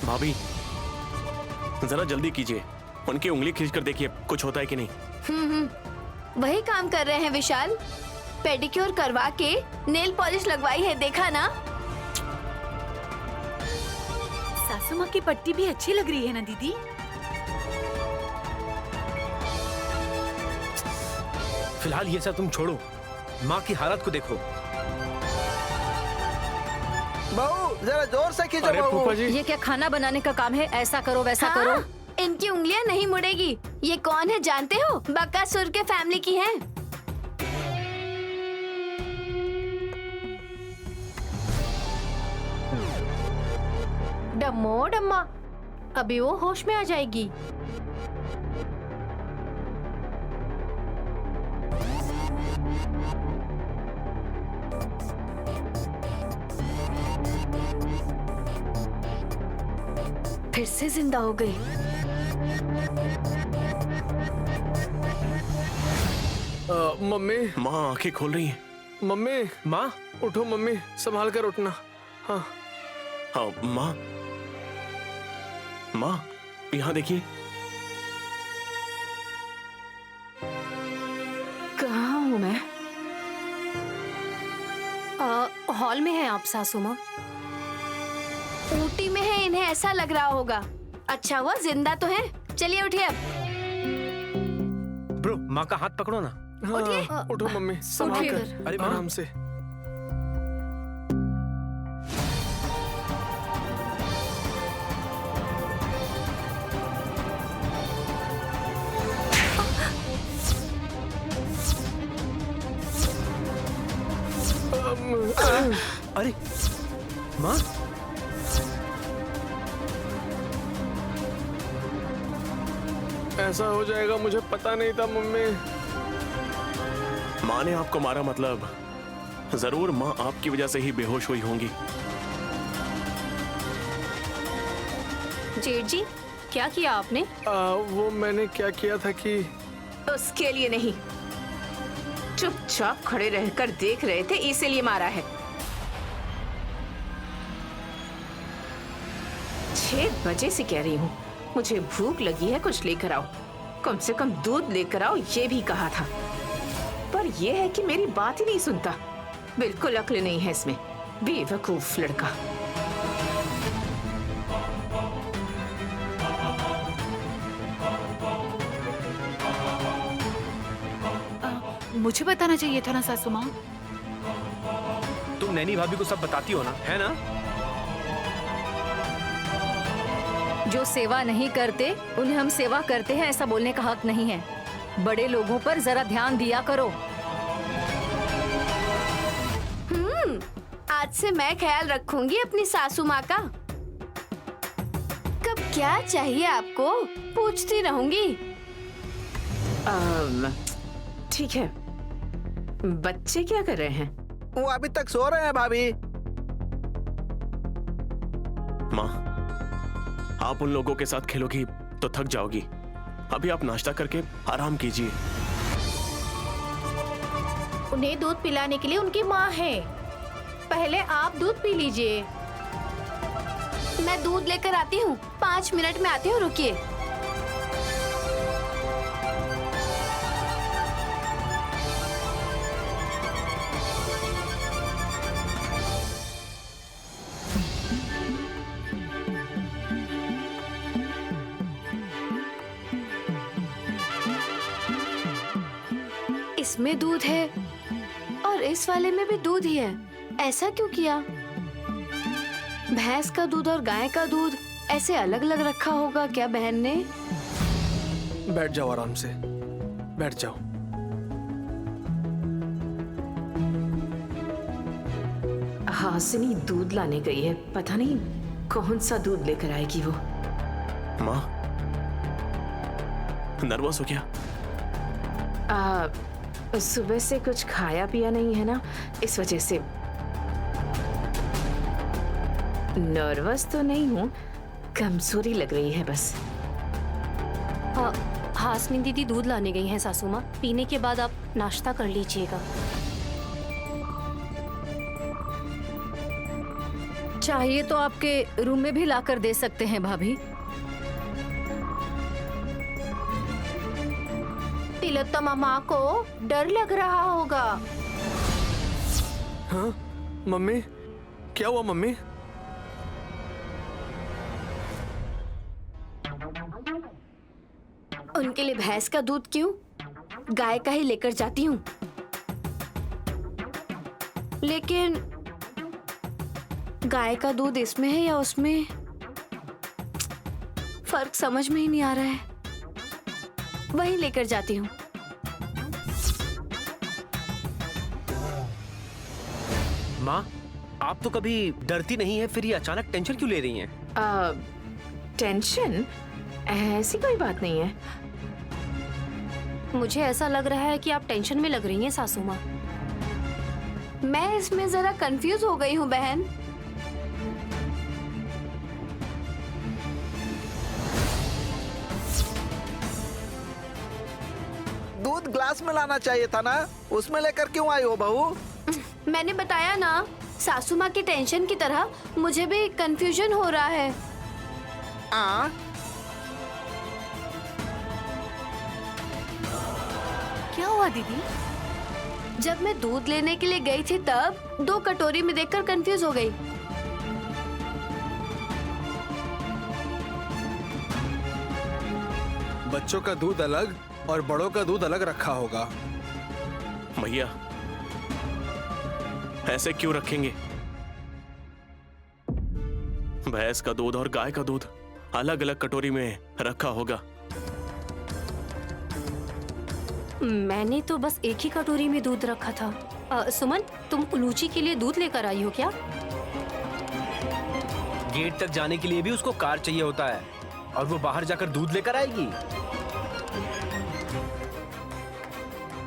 भाभी जरा जल्दी कीजिए, उनकी उंगली खींच कर देखिए कुछ होता है कि नहीं। वही काम कर रहे हैं विशाल। पेडिक्योर करवा के नेल पॉलिश लगवाई है, देखा ना। सासू माँ की पट्टी भी अच्छी लग रही है ना दीदी। फिलहाल ये सब तुम छोड़ो, माँ की हालत को देखो। बहू जरा जोर से खींचो। अरे बहू फूफा जी, ये क्या खाना बनाने का काम है? ऐसा करो वैसा हाँ, करो। इनकी उंगलियां नहीं मुड़ेगी। ये कौन है जानते हो? बकासुर के फैमिली की हैं। डम्मो डम्मा, अभी वो होश में आ जाएगी। फिर से जिंदा हो गई। मम्मी, माँ आंखें खोल रही हैं। मम्मी माँ, उठो मम्मी, संभाल कर उठना। हाँ हाँ माँ, माँ यहाँ देखिए। कहाँ हूँ मैं? हॉल में है आप सासू माँ। ऊटी में है, इन्हें ऐसा लग रहा होगा। अच्छा हुआ जिंदा तो है। चलिए उठिए अब। ब्रो माँ का हाथ पकड़ो ना। हाँ, उठो मम्मी, संभाल कर, अरे माँ, आराम से। अरे माँ, ऐसा हो जाएगा मुझे पता नहीं था मम्मी। माँ ने आपको मारा मतलब जरूर माँ आपकी वजह से ही बेहोश हुई होंगी। जेठ जी, क्या किया आपने? वो मैंने क्या किया था कि उसके लिए नहीं, चुपचाप खड़े रहकर देख रहे थे, इसीलिए मारा है। 6 बजे से कह रही हूँ, मुझे भूख लगी है, कुछ लेकर आओ, कम से कम दूध लेकर आओ, ये भी कहा था। पर यह है कि मेरी बात ही नहीं सुनता। बिल्कुल अक्ल नहीं है इसमें, बेवकूफ लड़का। मुझे बताना चाहिए था ना सासू माँ। तुम नैनी भाभी को सब बताती हो ना, है ना? जो सेवा नहीं करते उन्हें हम सेवा करते हैं, ऐसा बोलने का हक नहीं है। बड़े लोगों पर जरा ध्यान दिया करो। आज से मैं ख्याल रखूंगी अपनी सासू माँ का। कब क्या चाहिए आपको पूछती रहूंगी। ठीक है, बच्चे क्या कर रहे हैं? वो अभी तक सो रहे हैं भाभी। माँ आप उन लोगों के साथ खेलोगी तो थक जाओगी। अभी आप नाश्ता करके आराम कीजिए। उन्हें दूध पिलाने के लिए उनकी माँ है। पहले आप दूध पी लीजिए। मैं दूध लेकर आती हूँ, 5 मिनट में आती हूँ, रुकिए। इसमें दूध है और इस वाले में भी दूध ही है। ऐसा क्यों किया? भैंस का दूध और गाय का दूध ऐसे अलग अलग रखा होगा क्या बहन ने? बैठ जाओ, आराम से बैठ जाओ। हासिनी दूध लाने गई है, पता नहीं कौन सा दूध लेकर आएगी वो। माँ नर्वस हो क्या? सुबह से कुछ खाया पिया नहीं है ना, इस वजह से। नर्वस तो नहीं हूँ, कमजोरी लग रही है बस। हासनी दीदी दूध लाने गई हैं सासू माँ। पीने के बाद आप नाश्ता कर लीजिएगा। चाहिए तो आपके रूम में भी लाकर दे सकते हैं भाभी। तिलोत्तमा माँ को डर लग रहा होगा। हाँ मम्मी, क्या हुआ मम्मी? उनके लिए भैंस का दूध क्यों, गाय का ही लेकर जाती हूँ। लेकिन गाय का दूध इसमें है या उसमें, फर्क समझ में ही नहीं आ रहा है। वही लेकर जाती हूँ। माँ, आप तो कभी डरती नहीं है, फिर ये अचानक टेंशन क्यों ले रही हैं? टेंशन? ऐसी कोई बात नहीं है। मुझे ऐसा लग रहा है कि आप टेंशन में लग रही हैं सासू माँ। मैं इसमें जरा कंफ्यूज हो गई हूँ बहन। दूध ग्लास में लाना चाहिए था ना, उसमें लेकर क्यों आई हो बहू? मैंने बताया ना, सासू माँ की टेंशन की तरह मुझे भी कंफ्यूजन हो रहा है। आ? क्या हुआ दीदी? जब मैं दूध लेने के लिए गई थी तब 2 कटोरी में देखकर कंफ्यूज हो गई। बच्चों का दूध अलग और बड़ों का दूध अलग रखा होगा। भैया ऐसे क्यों रखेंगे? भैंस का दूध और गाय का दूध अलग अलग कटोरी में रखा होगा। मैंने तो बस एक ही कटोरी में दूध रखा था। सुमन, तुम उलूची के लिए दूध लेकर आई हो क्या? गेट तक जाने के लिए भी उसको कार चाहिए होता है और वो बाहर जाकर दूध लेकर आएगी।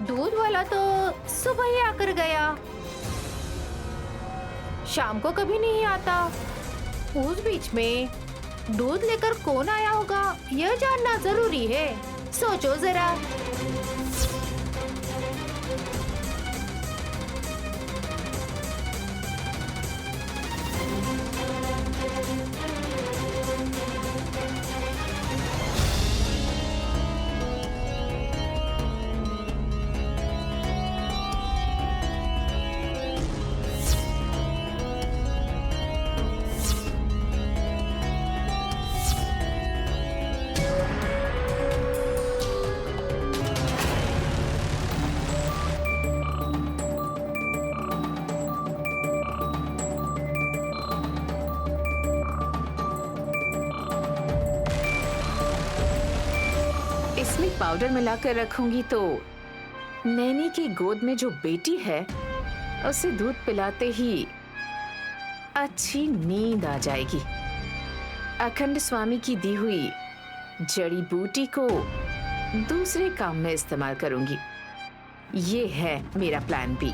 दूध वाला तो सुबह ही आकर गया, शाम को कभी नहीं आता। उस बीच में दूध लेकर कौन आया होगा, यह जानना जरूरी है। सोचो जरा। इसमें पाउडर मिलाकर रखूंगी तो नैनी की गोद में जो बेटी है उसे दूध पिलाते ही अच्छी नींद आ जाएगी। अखंड स्वामी की दी हुई जड़ी बूटी को दूसरे काम में इस्तेमाल करूंगी। ये है मेरा प्लान बी।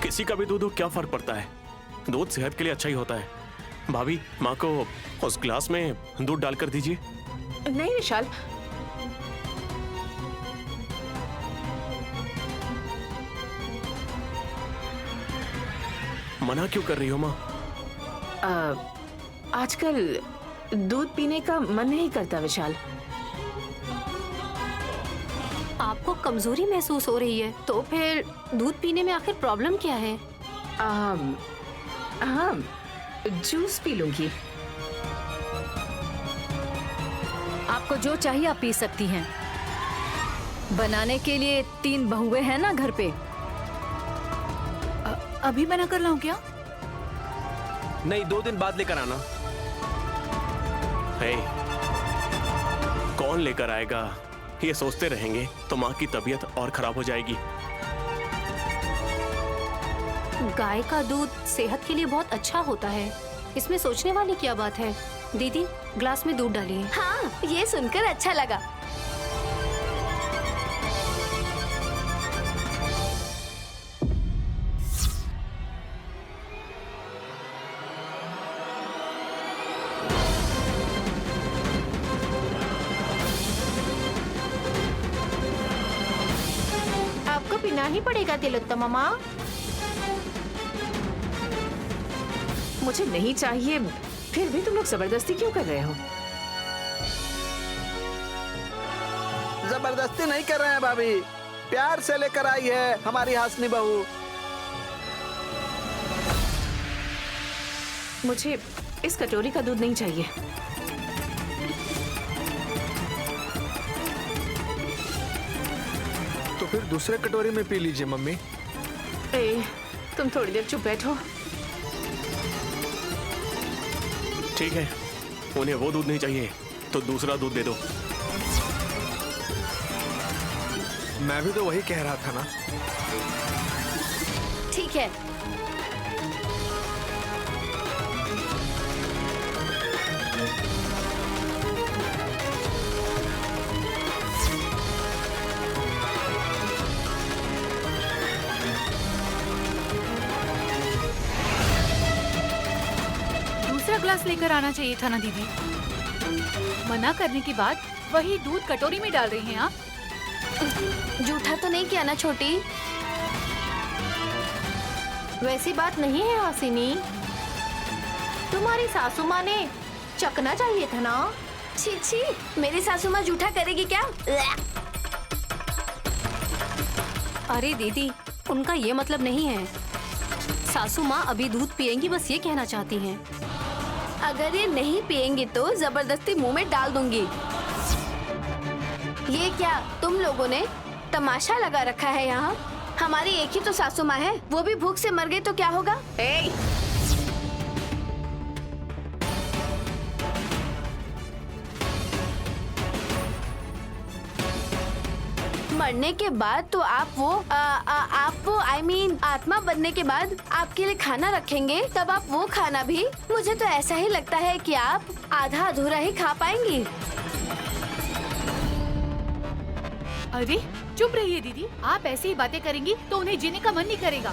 किसी का भी दूध हो, क्या फर्क पड़ता है? दूध सेहत के लिए अच्छा ही होता है। भाभी, माँ को उस ग्लास में दूध डालकर दीजिए। नहीं विशाल, मना क्यों कर रही हो माँ? आजकल दूध पीने का मन नहीं करता विशाल। आपको कमजोरी महसूस हो रही है, तो फिर दूध पीने में आखिर प्रॉब्लम क्या है? हाँ, जूस पी लूंगी। आपको जो चाहिए आप पी सकती हैं। बनाने के लिए 3 बहुएं हैं ना घर पे। अभी बना कर लाऊं क्या? नहीं, 2 दिन बाद लेकर आना। हे, कौन लेकर आएगा? ये सोचते रहेंगे तो माँ की तबीयत और खराब हो जाएगी। गाय का दूध सेहत के लिए बहुत अच्छा होता है, इसमें सोचने वाली क्या बात है। दीदी, ग्लास में दूध डालिए। हाँ, ये सुनकर अच्छा लगा। पीना ही पड़ेगा तिलोत्तमा माँ। मुझे नहीं चाहिए, फिर भी तुम लोग जबरदस्ती क्यों कर रहे हो? जबरदस्ती नहीं कर रहे हैं भाभी, प्यार से लेकर आई है हमारी हासनी बहू। मुझे इस कटोरी का दूध नहीं चाहिए। तो फिर दूसरे कटोरी में पी लीजिए मम्मी। ए, तुम थोड़ी देर चुप बैठो। ठीक है, उन्हें वो दूध नहीं चाहिए तो दूसरा दूध दे दो। मैं भी तो वही कह रहा था ना। ठीक है। दूसरा ग्लास लेकर आना चाहिए था ना दीदी। मना करने के बाद वही दूध कटोरी में डाल रही हैं आप। जूठा तो नहीं किया ना छोटी? वैसी बात नहीं है हासिनी, तुम्हारी सासू माँ ने चखना चाहिए था ना। छी छी, मेरी सासू माँ जूठा करेगी क्या? अरे दीदी, उनका ये मतलब नहीं है। सासू माँ अभी दूध पियेंगी, बस ये कहना चाहती हैं। अगर ये नहीं पियेंगी तो जबरदस्ती मुंह में डाल दूंगी। ये क्या तुम लोगों ने तमाशा लगा रखा है यहाँ? हमारी एक ही तो सासू माँ है, वो भी भूख से मर गई तो क्या होगा? ए! मरने के बाद तो आप वो आई मीन आत्मा बनने के बाद आपके लिए खाना रखेंगे, तब आप वो खाना भी, मुझे तो ऐसा ही लगता है कि आप आधा अधूरा ही खा पाएंगी। अरे चुप रहिए दीदी, आप ऐसी ही बातें करेंगी तो उन्हें जीने का मन नहीं करेगा।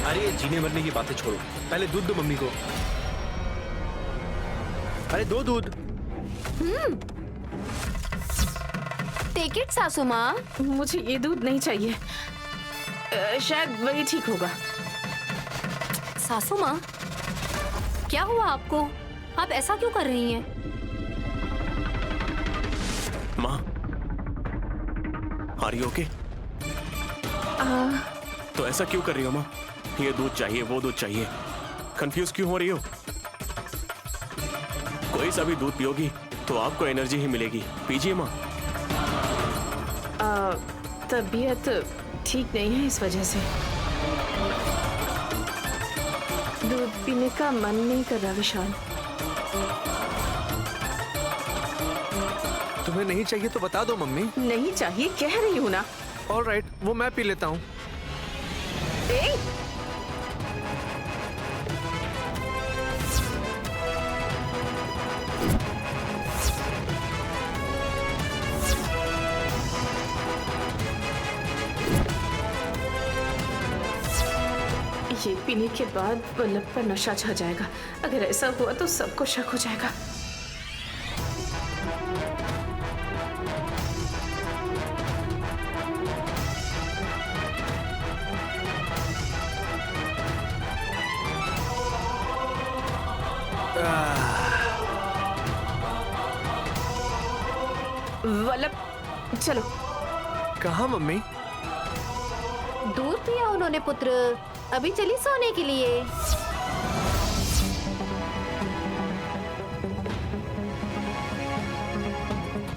अरे ये जीने मरने की बातें छोड़ो, पहले दूध दो मम्मी को। अरे दो दूध। टेक इट सासू माँ। मुझे ये दूध नहीं चाहिए, शायद वही ठीक होगा। सासू माँ, क्या हुआ आपको? आप ऐसा क्यों कर रही हैं? माँ, आर यू ओके? तो ऐसा क्यों कर रही हो माँ? ये दूध चाहिए, वो दूध चाहिए, कंफ्यूज क्यों हो रही हो? कोई सा भी दूध पियोगी तो आपको एनर्जी ही मिलेगी, पीजिए माँ। तबीयत ठीक नहीं है, इस वजह से दूध पीने का मन नहीं कर रहा। विशाल, तुम्हें नहीं चाहिए तो बता दो मम्मी। नहीं चाहिए कह रही हूँ ना। ऑलराइट, वो मैं पी लेता हूँ। ए! ये पीने के बाद वल्लभ पर नशा छा जाएगा। अगर ऐसा हुआ तो सबको शक हो जाएगा। वल्लभ, चलो। कहाँ मम्मी? दूध पिया उन्होंने पुत्र, अभी चली सोने के लिए।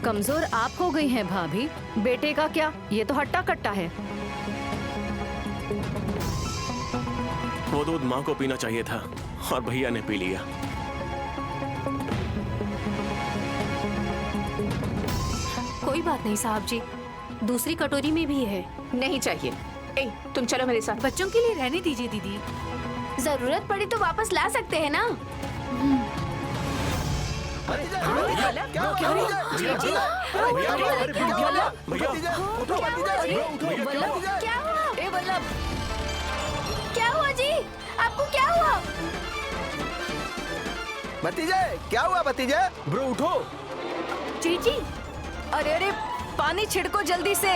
कमजोर आप हो गई हैं भाभी, बेटे का क्या, ये तो हट्टा कट्टा है। वो दूध माँ को पीना चाहिए था और भैया ने पी लिया। कोई बात नहीं साहब जी, दूसरी कटोरी में भी है। नहीं चाहिए। ए, तुम चलो मेरे साथ। बच्चों के लिए रहने दीजिए दीदी। जरूरत पड़ी तो वापस ला सकते हैं ना। क्या हुआ? ए वल्लभ, क्या हुआ जी? आपको क्या हुआ? भतीजे, क्या हुआ भतीजे? ब्रो उठो। जीजी, अरे अरे, पानी छिड़को जल्दी से।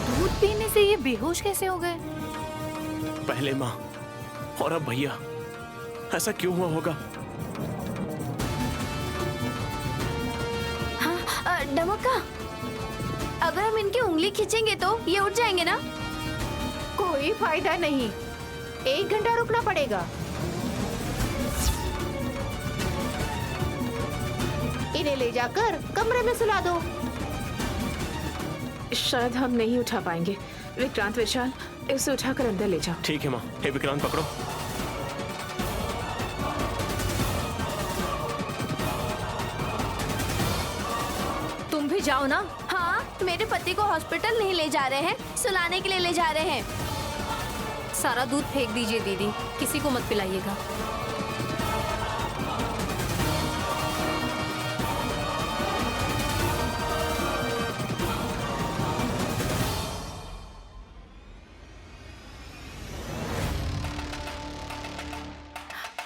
दूध पीने से ये बेहोश कैसे हो गए? पहले माँ और अब भैया, ऐसा क्यों हुआ होगा? हाँ, डमक्का, अगर हम इनकी उंगली खींचेंगे तो ये उठ जाएंगे ना? कोई फायदा नहीं, 1 घंटा रुकना पड़ेगा। इन्हें ले जाकर कमरे में सुला दो। शायद हम नहीं उठा पाएंगे। विक्रांत, विशाल, इसे उठाकर अंदर ले जाओ। ठीक है माँ। हे विक्रांत, पकड़ो। तुम भी जाओ ना। हाँ, मेरे पति को हॉस्पिटल नहीं ले जा रहे हैं, सुलाने के लिए ले जा रहे हैं। सारा दूध फेंक दीजिए दीदी, किसी को मत पिलाइएगा।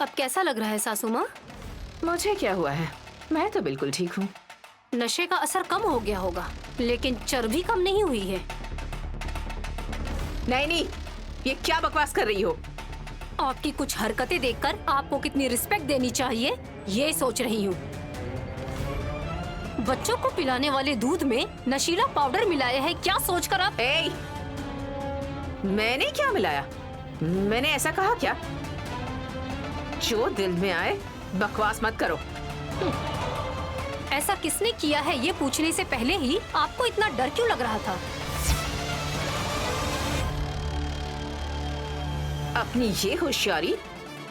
अब कैसा लग रहा है सासू माँ? मुझे क्या हुआ है, मैं तो बिल्कुल ठीक हूँ। नशे का असर कम हो गया होगा, लेकिन चर्बी कम नहीं हुई है। नहीं, ये क्या बकवास कर रही हो? आपकी कुछ हरकतें देखकर आपको कितनी रिस्पेक्ट देनी चाहिए, ये सोच रही हूँ। बच्चों को पिलाने वाले दूध में नशीला पाउडर मिलाया है, क्या सोचकर आप? मैंने क्या मिलाया? मैंने ऐसा कहा क्या? जो दिल में आए बकवास मत करो। ऐसा किसने किया है ये पूछने से पहले ही आपको इतना डर क्यों लग रहा था? अपनी ये होशियारी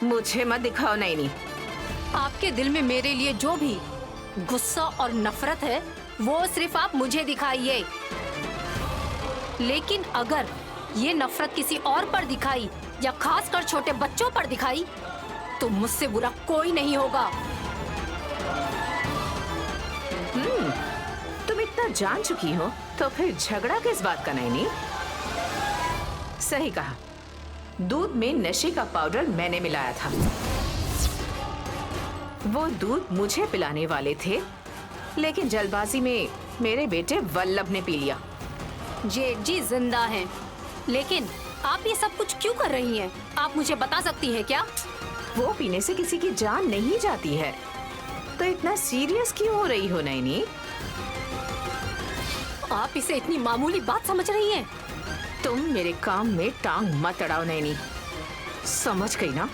मुझे मत दिखाओ। नहीं, आपके दिल में मेरे लिए जो भी गुस्सा और नफरत है वो सिर्फ आप मुझे दिखाइए, लेकिन अगर ये नफरत किसी और पर दिखाई या खासकर छोटे बच्चों पर दिखाई तो मुझसे बुरा कोई नहीं होगा। तुम इतना जान चुकी हो तो फिर झगड़ा किस बात का? नहीं, सही कहा, दूध में नशे का पाउडर मैंने मिलाया था। वो दूध मुझे पिलाने वाले थे, लेकिन जल्दबाजी में मेरे बेटे वल्लभ ने पी लिया। जेठ जी जिंदा हैं, लेकिन आप ये सब कुछ क्यों कर रही हैं? आप मुझे बता सकती हैं क्या? वो पीने से किसी की जान नहीं जाती है, तो इतना सीरियस क्यों हो रही हो? नहीं, आप इसे इतनी मामूली बात समझ रही हैं? तुम मेरे काम में टांग मत अड़ाओ। नहीं, समझ गई ना?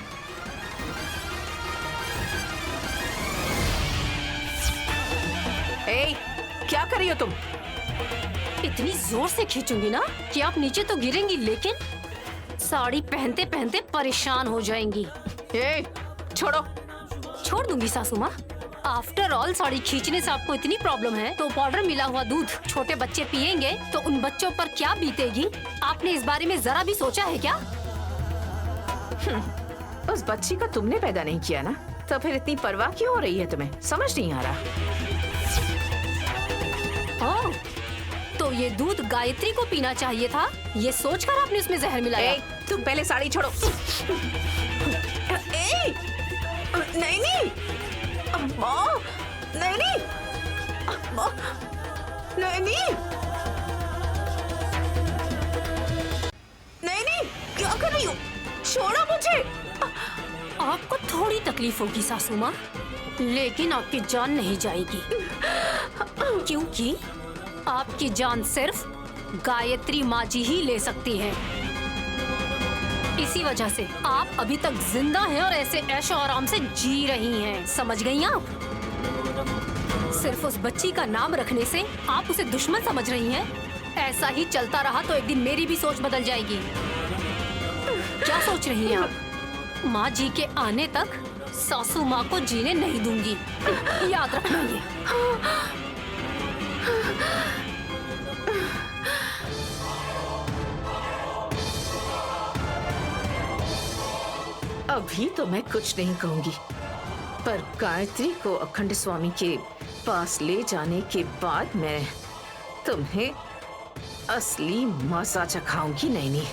क्या कर रही हो तुम? इतनी जोर से खींचूंगी ना कि आप नीचे तो गिरेंगी, लेकिन साड़ी पहनते पहनते परेशान हो जाएंगी। छोड़ो। छोड़ दूंगी सासू माँ। आफ्टर ऑल साड़ी खींचने से आपको इतनी प्रॉब्लम है तो पाउडर मिला हुआ दूध छोटे बच्चे पिएंगे तो उन बच्चों पर क्या बीतेगी? आपने इस बारे में जरा भी सोचा है क्या? उस बच्ची को तुमने पैदा नहीं किया ना, तो फिर इतनी परवाह क्यों हो रही है तुम्हें? समझ नहीं आ रहा। ओह, तो ये दूध गायत्री को पीना चाहिए था, ये सोचकर आपने उसमें जहर मिलाया। तुम पहले साड़ी छोड़ो। नहीं, अम्मा, नहीं, अम्मा, नहीं, क्या कर रही हो? छोड़ो मुझे। आपको थोड़ी तकलीफ होगी सासू माँ, लेकिन आपकी जान नहीं जाएगी, क्योंकि आपकी जान सिर्फ गायत्री माँ जी ही ले सकती है। इसी वजह से आप अभी तक जिंदा हैं और ऐसे ऐशो आराम से जी रही हैं, समझ गई आप? सिर्फ उस बच्ची का नाम रखने से आप उसे दुश्मन समझ रही हैं। ऐसा ही चलता रहा तो एक दिन मेरी भी सोच बदल जाएगी। क्या सोच रही हैं आप? माँ जी के आने तक सासू माँ को जीने नहीं दूंगी, याद रखना ये। अभी तो मैं कुछ नहीं कहूंगी, पर गायत्री को अखंड स्वामी के पास ले जाने के बाद मैं तुम्हें असली मजा चखाऊंगी नैनी।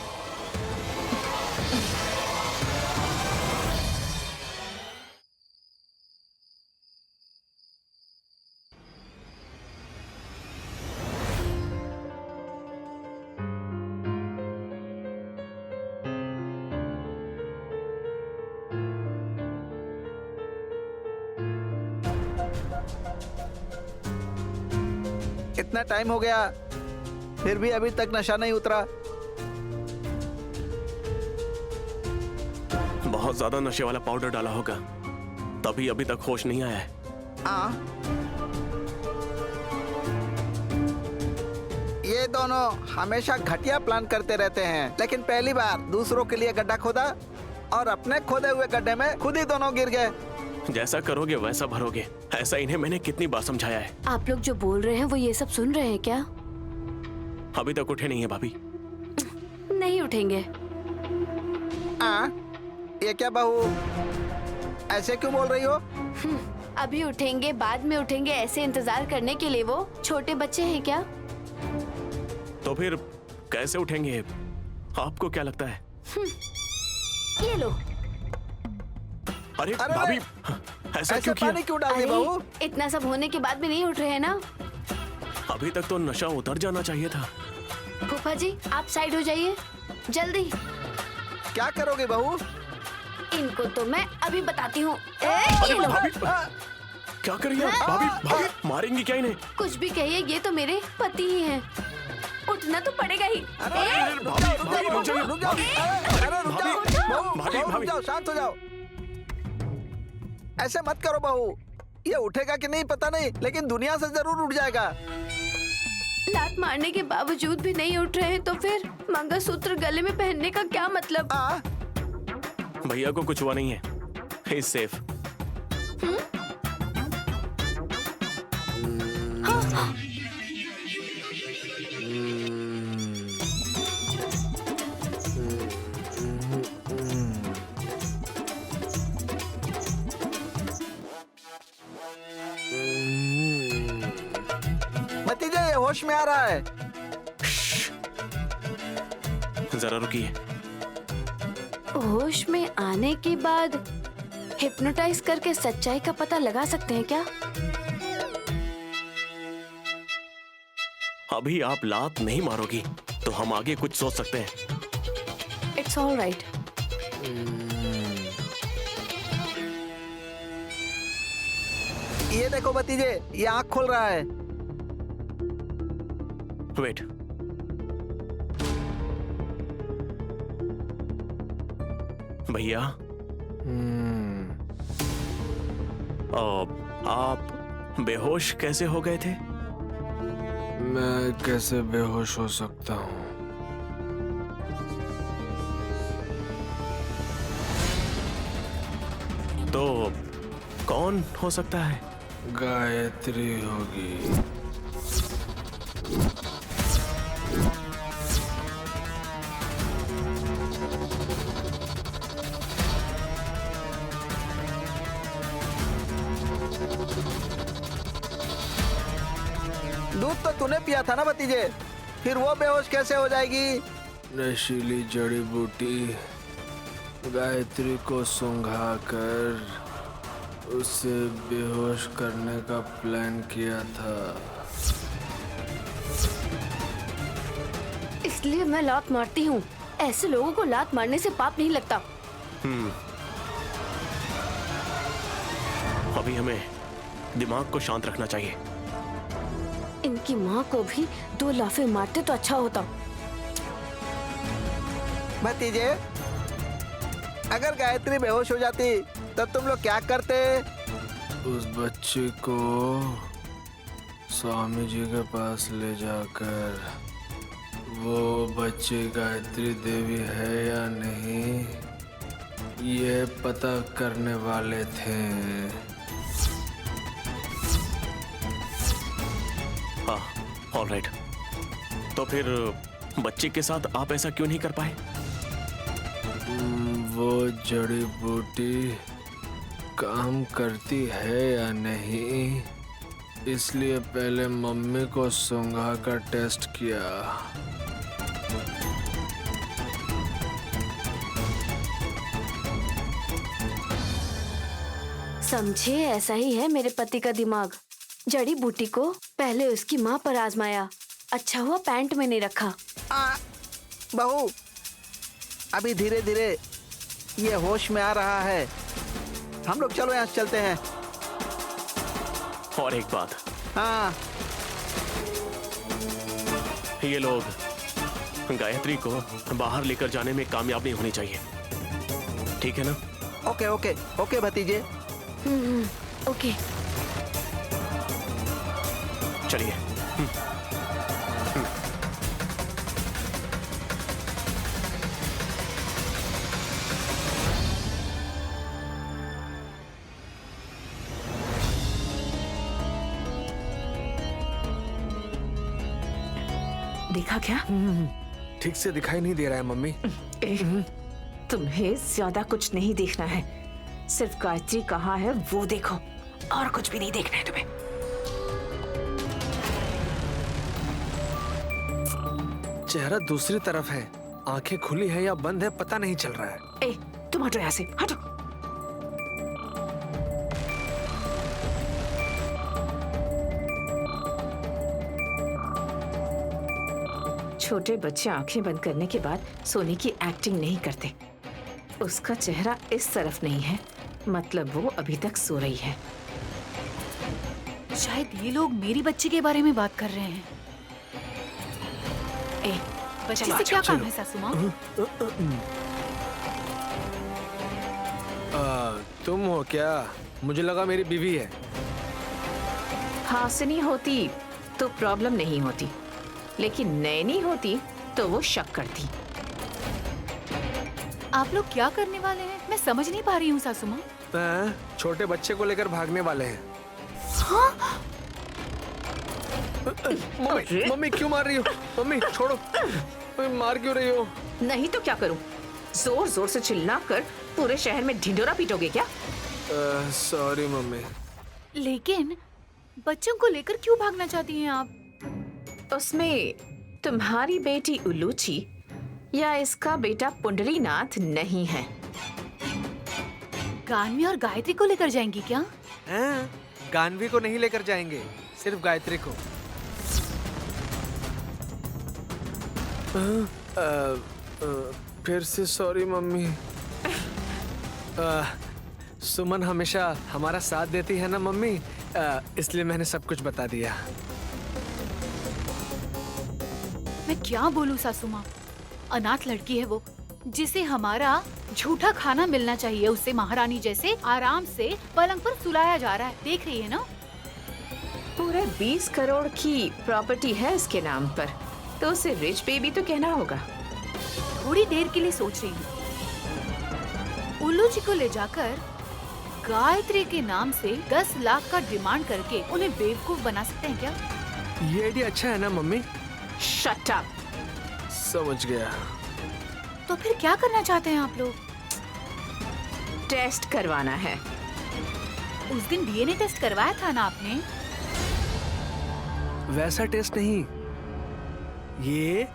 इतना टाइम हो गया फिर भी अभी तक नशा नहीं उतरा। बहुत ज्यादा नशे वाला पाउडर डाला होगा, तभी अभी तक होश नहीं आया है। ये दोनों हमेशा घटिया प्लान करते रहते हैं, लेकिन पहली बार दूसरों के लिए गड्ढा खोदा और अपने खोदे हुए गड्ढे में खुद ही दोनों गिर गए। जैसा करोगे वैसा भरोगे, ऐसा इन्हें मैंने कितनी बार समझाया है। आप लोग जो बोल रहे हैं वो ये सब सुन रहे हैं क्या? अभी तक उठे नहीं है भाभी। नहीं उठेंगे। ये क्या बहू, ऐसे क्यों बोल रही हो? अभी उठेंगे, बाद में उठेंगे, ऐसे इंतजार करने के लिए वो छोटे बच्चे हैं क्या? तो फिर कैसे उठेंगे? आपको क्या लगता है? ये लो। अरे भाभी, ऐसा क्यों किया? पानी क्यों डाल दी बहू? इतना सब होने के बाद भी नहीं उठ रहे हैं ना? अभी तक तो नशा उतर जाना चाहिए था। फूफा जी आप साइड हो जाइए जल्दी। क्या करोगे बहू? इनको तो मैं अभी बताती हूँ। अरे भाभी, क्या कर रही है भाभी? भाभी मारेंगी क्या इन्हें? कुछ भी कहिए, ये तो मेरे पति ही हैं। उठना तो पड़ेगा ही। भाभी रुक जाओ, रुक जाओ, भाभी। शांत हो जाओ। ऐसे मत करो बहू, ये उठेगा कि नहीं पता नहीं, लेकिन दुनिया से जरूर उठ जाएगा। लात मारने के बावजूद भी नहीं उठ रहे हैं तो फिर मंगलसूत्र गले में पहनने का क्या मतलब? भैया को कुछ हुआ नहीं है, ही इज सेफ। भतीजे ये होश में आ रहा है। जरा रुकिए। होश में आने के बाद हिप्नोटाइज करके सच्चाई का पता लगा सकते हैं क्या? अभी आप लात नहीं मारोगी तो हम आगे कुछ सोच सकते हैं। It's all right. ये देखो भतीजे, ये आँख खोल रहा है। वेट, भैया आप बेहोश कैसे हो गए थे? मैं कैसे बेहोश हो सकता हूँ? तो कौन हो सकता है? गायत्री होगी। दूध तो तूने पिया था ना भतीजे, फिर वो बेहोश कैसे हो जाएगी? नशीली जड़ी बूटी गायत्री को सुंघा कर उसे बेहोश करने का प्लान किया था। इसलिए मैं लात मारती हूँ। ऐसे लोगों को लात मारने से पाप नहीं लगता। अभी हमें दिमाग को शांत रखना चाहिए। इनकी माँ को भी 2 लाफे मारते तो अच्छा होता। भतीजे, अगर गायत्री बेहोश हो जाती तब तुम लोग क्या करते? उस बच्चे को स्वामी जी के पास ले जाकर वो बच्ची गायत्री देवी है या नहीं ये पता करने वाले थे। हाँ, ऑल राइट। तो फिर बच्चे के साथ आप ऐसा क्यों नहीं कर पाए? वो जड़ी बूटी काम करती है या नहीं इसलिए पहले मम्मी को सूंघा कर टेस्ट किया। समझे, ऐसा ही है मेरे पति का दिमाग। जड़ी बूटी को पहले उसकी माँ पर आजमाया, अच्छा हुआ पैंट में नहीं रखा। बहू, अभी धीरे धीरे ये होश में आ रहा है। हम लोग चलो यहाँ से चलते हैं। और एक बात, हाँ, ये लोग गायत्री को बाहर लेकर जाने में कामयाब नहीं होनी चाहिए, ठीक है ना? ओके ओके ओके भतीजे। ओके, चलिए। देखा क्या? ठीक से दिखाई नहीं दे रहा है मम्मी। तुम्हें ज्यादा कुछ नहीं देखना है, सिर्फ गायत्री कहाँ है वो देखो, और कुछ भी नहीं देखना है तुम्हें। चेहरा दूसरी तरफ है, आंखें खुली है या बंद है पता नहीं चल रहा है। ए, तुम हटो यहाँ से, हटो। छोटे बच्चे आंखें बंद करने के बाद सोने की एक्टिंग नहीं करते। उसका चेहरा इस तरफ नहीं है, मतलब वो अभी तक सो रही है। शायद ये लोग मेरी बच्ची के बारे में बात कर रहे हैं। ए, बच्ची से क्या काम है सासू माँ? तुम हो क्या? मुझे लगा मेरी बीवी है। हासिनी होती तो प्रॉब्लम नहीं होती, लेकिन नैनी होती तो वो शक करती। आप लोग क्या करने वाले हैं? मैं समझ नहीं पा रही हूँ सासू माँ। छोटे बच्चे को लेकर भागने वाले हैं। हाँ? मम्मी, मम्मी क्यों मार रही हो? मम्मी छोड़ो, मम्मी मार क्यों रही हो? नहीं तो क्या करूं? जोर जोर से चिल्ला कर पूरे शहर में ढिंडोरा पीटोगे क्या? Sorry mummy. लेकिन बच्चों को लेकर क्यों भागना चाहती हैं आप? उसमें तुम्हारी बेटी उल्लूची या इसका बेटा पुंडरीनाथ नहीं है। गान्वी और गायत्री को लेकर जाएंगी क्या? गान्वी को नहीं लेकर जाएंगे, सिर्फ गायत्री को। फिर से सॉरी मम्मी। सुमन हमेशा हमारा साथ देती है ना मम्मी, इसलिए मैंने सब कुछ बता दिया। मैं क्या बोलूं सासू माँ, अनाथ लड़की है वो, जिसे हमारा झूठा खाना मिलना चाहिए। उसे महारानी जैसे आराम से पलंग पर सुलाया जा रहा है, देख रही है ना? पूरे 20 करोड़ की प्रॉपर्टी है इसके नाम पर, तो उसे रिच बेबी तो कहना होगा। थोड़ी देर के लिए सोच रही हूँ, उल्लू जी को ले जाकर गायत्री के नाम से 10 लाख का डिमांड करके उन्हें बेवकूफ बना सकते हैं क्या? ये आइडिया अच्छा है ना मम्मी? Shut up. समझ गया। तो फिर क्या करना चाहते हैं आप लोग? टेस्ट करवाना है। उस दिन डीएनए टेस्ट करवाया था ना आपने? वैसा टेस्ट नहीं, ये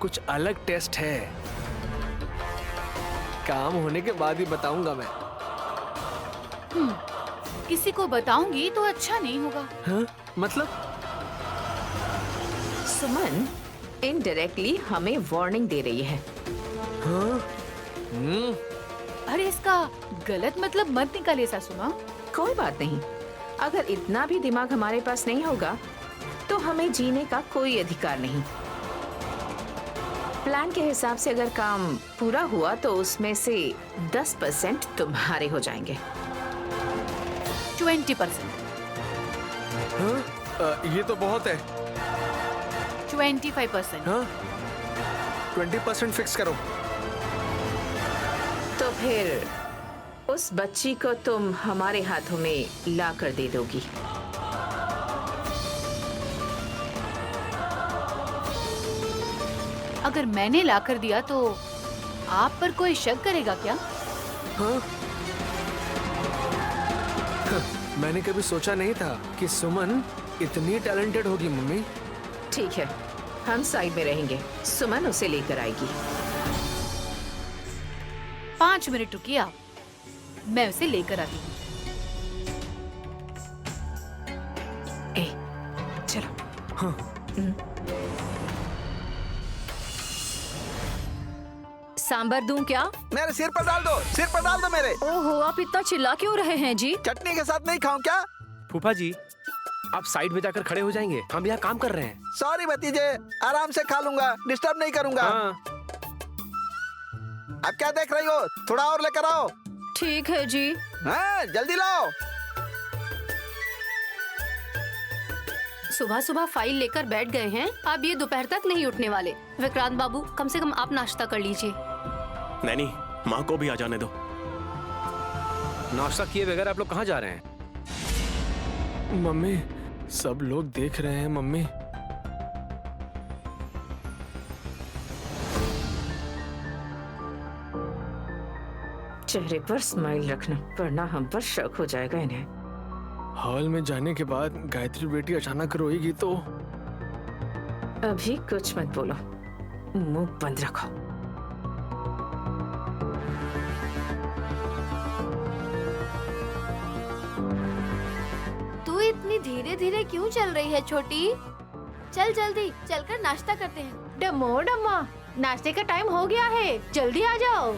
कुछ अलग टेस्ट है। काम होने के बाद ही बताऊंगा मैं। किसी को बताऊंगी तो अच्छा नहीं होगा। हाँ? मतलब? सुमन इनडायरेक्टली हमें वार्निंग दे रही है। हाँ? अरे इसका गलत मतलब मत निकालिए सासू माँ। कोई बात नहीं, अगर इतना भी दिमाग हमारे पास नहीं होगा तो हमें जीने का कोई अधिकार नहीं। प्लान के हिसाब से अगर काम पूरा हुआ तो उसमें से 10% तुम्हारे हो जाएंगे। 20%। हाँ? ये तो बहुत है। 25%। हाँ? 20% फिक्स करो। तो फिर उस बच्ची को तुम हमारे हाथों में ला कर दे दोगी। अगर मैंने ला कर दिया तो आप पर कोई शक करेगा क्या? हाँ? मैंने कभी सोचा नहीं था कि सुमन इतनी टैलेंटेड होगी मम्मी। ठीक है, हम साइड में रहेंगे, सुमन उसे लेकर आएगी। 5 मिनट रुकिए आप, मैं उसे लेकर आती हूँ। ए, चलो। सांबर दूं क्या? मेरे सिर पर डाल दो, सिर पर डाल दो मेरे। ओहो, आप इतना चिल्ला क्यों रहे हैं जी? चटनी के साथ नहीं खाऊं क्या? फूफा जी, आप साइड में जाकर खड़े हो जाएंगे, हम यहाँ काम कर रहे हैं। सॉरी भतीजे, आराम से खा लूंगा, डिस्टर्ब नहीं करूंगा। हाँ। अब क्या देख रही हो, थोड़ा और लेकर आओ। ठीक है जी। हाँ, जल्दी लाओ। सुबह सुबह फाइल लेकर बैठ गए हैं, अब ये दोपहर तक नहीं उठने वाले। विक्रांत बाबू, कम से कम आप नाश्ता कर लीजिए। नैनी, माँ को भी आ जाने दो। नाश्ता किए बगैर आप लोग कहाँ जा रहे हैं? मम्मी, सब लोग देख रहे हैं मम्मी। चेहरे पर स्माइल रखना, वरना हम पर शक हो जाएगा इन्हें। हॉल में जाने के बाद गायत्री बेटी अचानक रोएगी तो? अभी कुछ मत बोलो, मुंह बंद रखो। तू इतनी धीरे धीरे क्यों चल रही है छोटी? चल जल्दी, चलकर नाश्ता करते हैं। डम्मो डम्मा, नाश्ते का टाइम हो गया है, जल्दी आ जाओ।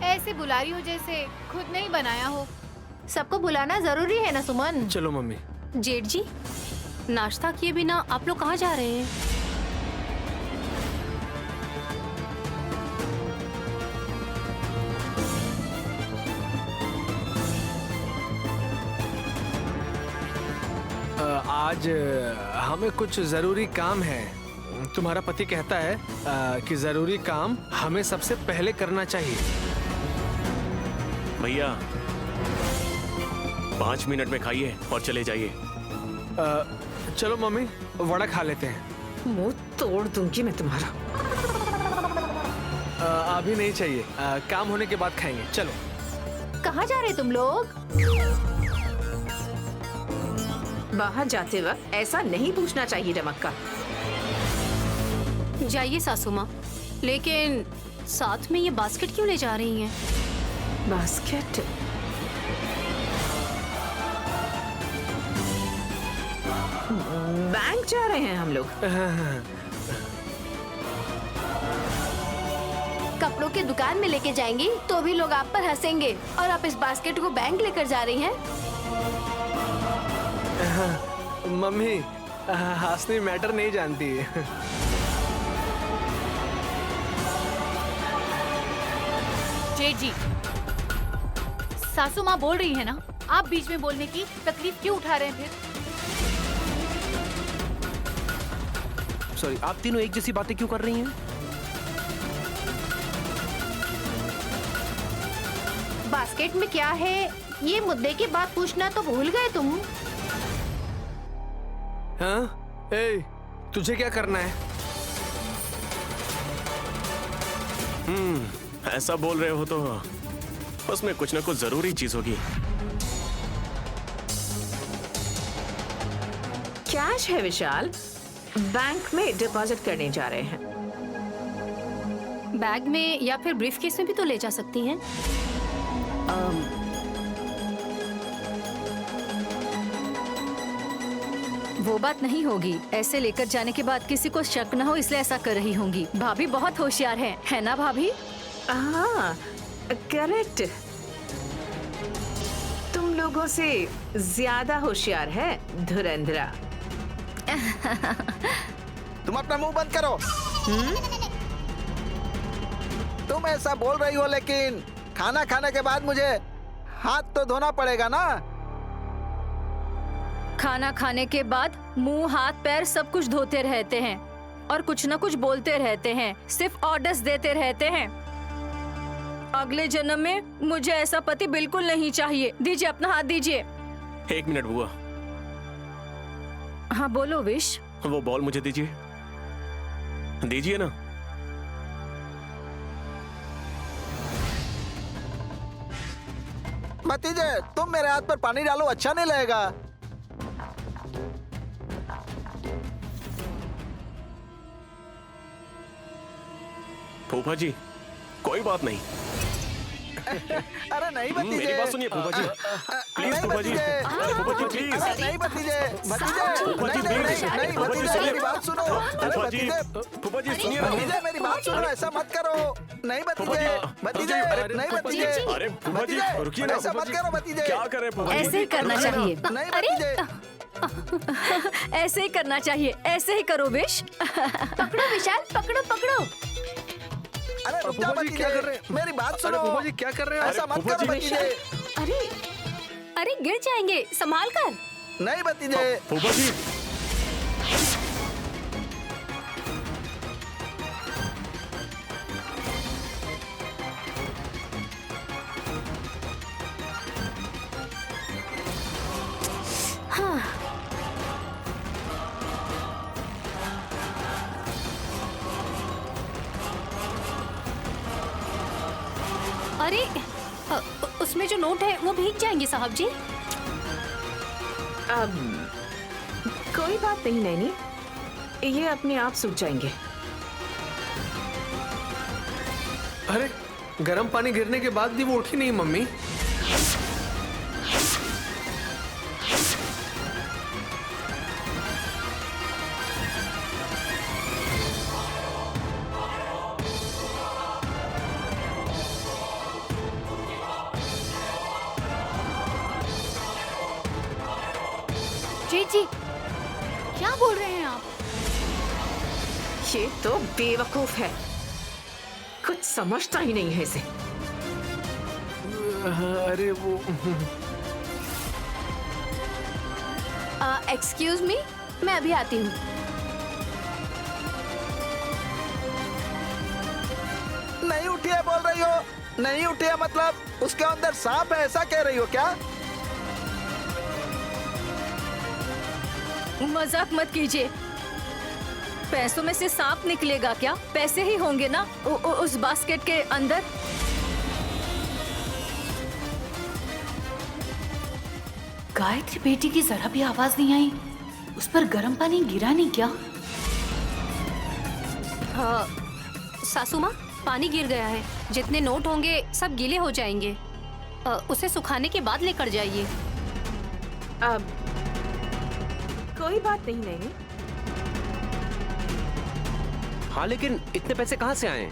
ऐसे बुला रही हो जैसे खुद नहीं बनाया हो। सबको बुलाना जरूरी है ना सुमन? चलो मम्मी। जेठ जी, नाश्ता किए बिना आप लोग कहाँ जा रहे हैं? आज हमें कुछ जरूरी काम है। तुम्हारा पति कहता है कि जरूरी काम हमें सबसे पहले करना चाहिए। भैया 5 मिनट में खाइए और चले जाइए। चलो मम्मी, वड़ा खा लेते हैं। मुंह तोड़ दूंगी मैं तुम्हारा। अभी नहीं चाहिए, काम होने के बाद खाएंगे। चलो। कहाँ जा रहे तुम लोग? बाहर जाते वक्त ऐसा नहीं पूछना चाहिए रमक्का। जाइए सासू माँ, लेकिन साथ में ये बास्केट क्यों ले जा रही हैं? बास्केट? बैंक जा रहे हैं हम लोग। कपड़ों की दुकान में लेके जाएंगी तो भी लोग आप पर हंसेंगे, और आप इस बास्केट को बैंक लेकर जा रही हैं। मम्मी, हंसनी मैटर नहीं जानती। जेठ जी, सासू माँ बोल रही है ना, आप बीच में बोलने की तकलीफ क्यों उठा रहे हैं फिर? सॉरी, आप तीनों एक जैसी बातें क्यों कर रही हैं? बास्केट में क्या है, ये मुद्दे की बात पूछना तो भूल गए तुम। हाँ? ए, तुझे क्या करना है? ऐसा बोल रहे हो तो उसमें कुछ ना कुछ जरूरी चीज होगी। कैश है विशाल, बैंक में डिपॉजिट करने जा रहे हैं। बैग में या फिर ब्रीफकेस में भी तो ले जा सकती हैं। वो बात नहीं होगी। ऐसे लेकर जाने के बाद किसी को शक न हो, इसलिए ऐसा कर रही होंगी। भाभी बहुत होशियार है ना भाभी? हाँ, करेक्ट। तुम लोगों से ज्यादा होशियार है धुरंधरा। तुम अपना मुंह बंद करो। तुम ऐसा बोल रही हो, लेकिन खाना खाने के बाद मुझे हाथ तो धोना पड़ेगा ना। खाना खाने के बाद मुंह, हाथ, पैर सब कुछ धोते रहते हैं और कुछ न कुछ बोलते रहते हैं, सिर्फ ऑर्डर्स देते रहते हैं। अगले जन्म में मुझे ऐसा पति बिल्कुल नहीं चाहिए। दीजिए अपना हाथ दीजिए। 1 मिनट बुआ। हाँ बोलो विश। वो बॉल मुझे दीजिए, दीजिए ना। भतीजे, तुम मेरे हाथ पर पानी डालो, अच्छा नहीं लगेगा। फूफा जी कोई बात नहीं। अरे नहीं भतीजे, मेरी बात सुनिए फूफा जी, प्लीज फूफा जी, अरे फूफा जी प्लीज, अरे नहीं भतीजे, भतीजे, फूफा जी नहीं, प्लीज, नहीं, नहीं, फूफा जी भतीजे, सुनिए, मेरी बात सुनो। अरे फूफा जी, भतीजे, फूफा जी सुनिए ना, भतीजे मेरी बात सुनो, ऐसा मत करो। नहीं भतीजे, भतीजे, नहीं भतीजे, अरे फूफा जी भतीजे, रुकिए ना, ऐसा फूफा मत जी करो भतीजे। क्या कर रहे हैं फूफा जी? ऐसे ही करना चाहिए। नहीं अरे भतीजे, ऐसे ही करना चाहिए, ऐसे ही करो विश। पकड़ो विशाल, पकड़ो पकड़ो। अरे रुक जा फूफा जी, क्या भतीजे, कर रहे हैं? मेरी बात अरे सुनो। फूफा जी क्या कर रहे हैं? ऐसा मत फूफा करो जी, भतीजे। अरे अरे गिर जाएंगे, संभाल कर। नहीं भतीजे, फूफा जी अरे उसमें जो नोट है वो भीग जाएंगे साहब जी। अब कोई बात नहीं नैनी, ये अपने आप सूख जाएंगे। अरे गर्म पानी गिरने के बाद भी वो उठी नहीं मम्मी। जी जी, क्या बोल रहे हैं आप? ये तो बेवकूफ है, कुछ समझता ही नहीं है इसे। अरे वो एक्सक्यूज मी, मैं अभी आती हूँ। नहीं उठी है बोल रही हो? नहीं उठी है मतलब उसके अंदर सांप है, ऐसा कह रही हो क्या? मजाक मत कीजिए। पैसों में से सांप निकलेगा क्या? पैसे ही होंगे ना उस बास्केट के अंदर। गायत्री बेटी की जरा भी आवाज नहीं आई। उस पर गर्म पानी गिरा नहीं क्या? हाँ, सासू माँ पानी गिर गया है, जितने नोट होंगे सब गीले हो जाएंगे। उसे सुखाने के बाद लेकर जाइए। अब कोई बात नहीं नैनी। हाँ लेकिन इतने पैसे कहाँ से आए?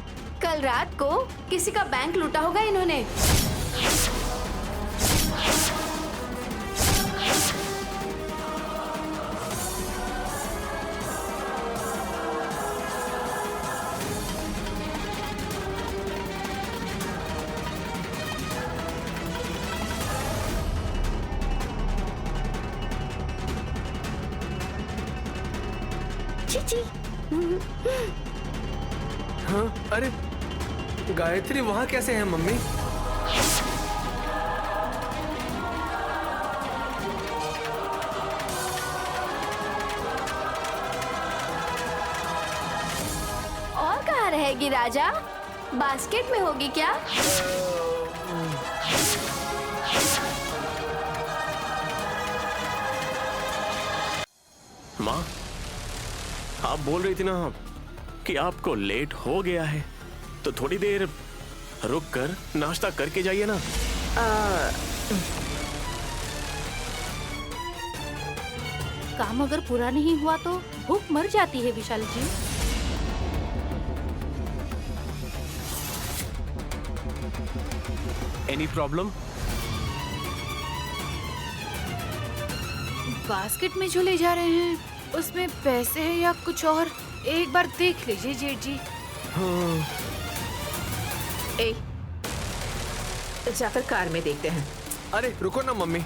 कल रात को किसी का बैंक लूटा होगा इन्होंने। हाँ अरे गायत्री वहाँ कैसे है मम्मी? और कहाँ रहेगी राजा? बास्केट में होगी क्या? माँ, आप बोल रही थी ना कि आपको लेट हो गया है, तो थोड़ी देर रुक कर नाश्ता करके जाइए ना। काम अगर पूरा नहीं हुआ तो भूख मर जाती है Vishal ji. Any problem? Basket में जो ले जा रहे हैं उसमें पैसे हैं या कुछ और? एक बार देख लीजिए जेठ जी। ए, जाकर कार में देखते हैं। अरे रुको ना मम्मी,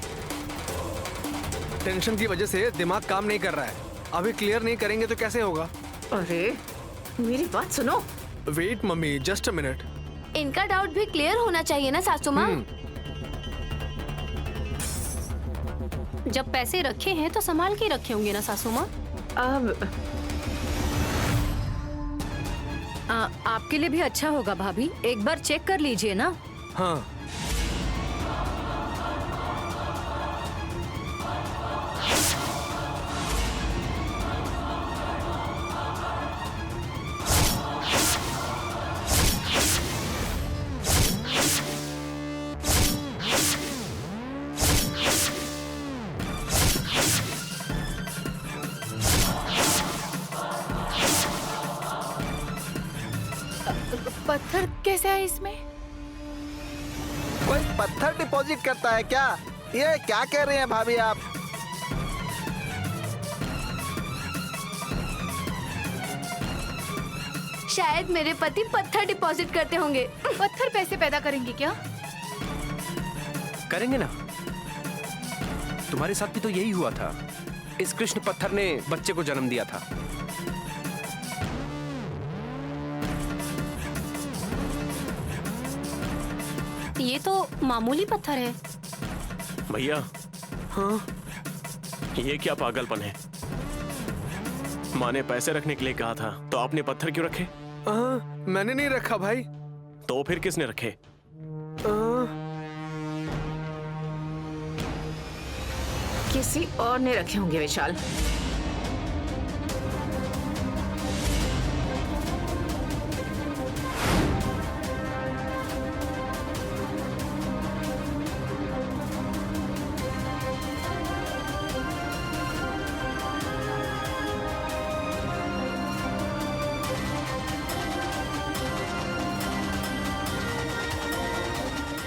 टेंशन की वजह से दिमाग काम नहीं कर रहा है। अभी क्लियर नहीं करेंगे तो कैसे होगा? अरे मेरी बात सुनो। Wait mummy, just a minute. इनका डाउट भी क्लियर होना चाहिए ना सासू माँ। जब पैसे रखे हैं तो संभाल के रखे होंगे ना सासू माँ। अब आपके लिए भी अच्छा होगा भाभी, एक बार चेक कर लीजिए ना। हाँ पत्थर कैसे है इसमें? कोई पत्थर डिपॉजिट करता है क्या? ये क्या कह रही हैं भाभी आप? शायद मेरे पति पत्थर डिपॉजिट करते होंगे। पत्थर पैसे पैदा करेंगे क्या? करेंगे ना। तुम्हारे साथ भी तो यही हुआ था। इस कृष्ण पत्थर ने बच्चे को जन्म दिया था। ये तो मामूली पत्थर है। भैया, हाँ, ये क्या पागलपन है? माँ ने पैसे रखने के लिए कहा था, तो आपने पत्थर क्यों रखे? मैंने नहीं रखा भाई। तो फिर किसने रखे? किसी और ने रखे होंगे विशाल।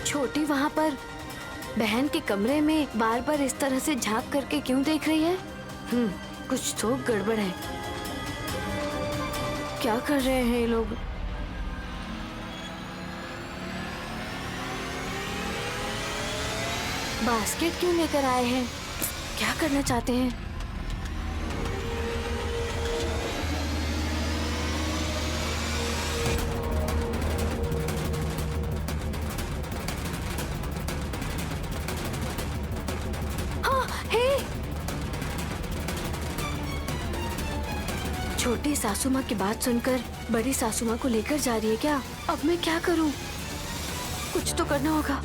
छोटी वहाँ पर बहन के कमरे में बार बार इस तरह से झांक करके क्यों देख रही है? कुछ तो गड़बड़ है। क्या कर रहे हैं ये लोग? बास्केट क्यों लेकर आए हैं? क्या करना चाहते हैं? छोटी सासू माँ की बात सुनकर बड़ी सासू माँ को लेकर जा रही है क्या? अब मैं क्या करूं? कुछ तो करना होगा।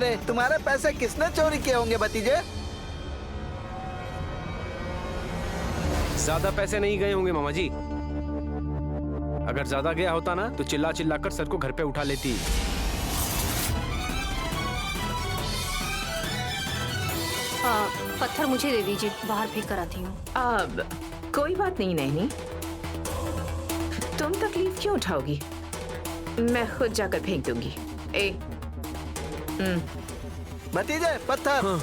रे, तुम्हारे पैसे किसने चोरी किए होंगे भतीजे? ज्यादा पैसे नहीं गए होंगे मामा जी। अगर ज्यादा गया होता ना तो चिल्ला चिल्ला कर सर को घर पे उठा लेती। पत्थर मुझे दे दीजिए, बाहर फेंक कर आती हूँ। अब कोई बात नहीं नैनी, तुम तकलीफ क्यों उठाओगी? मैं खुद जाकर फेंक दूंगी। भतीजे पत्थर। हाँ।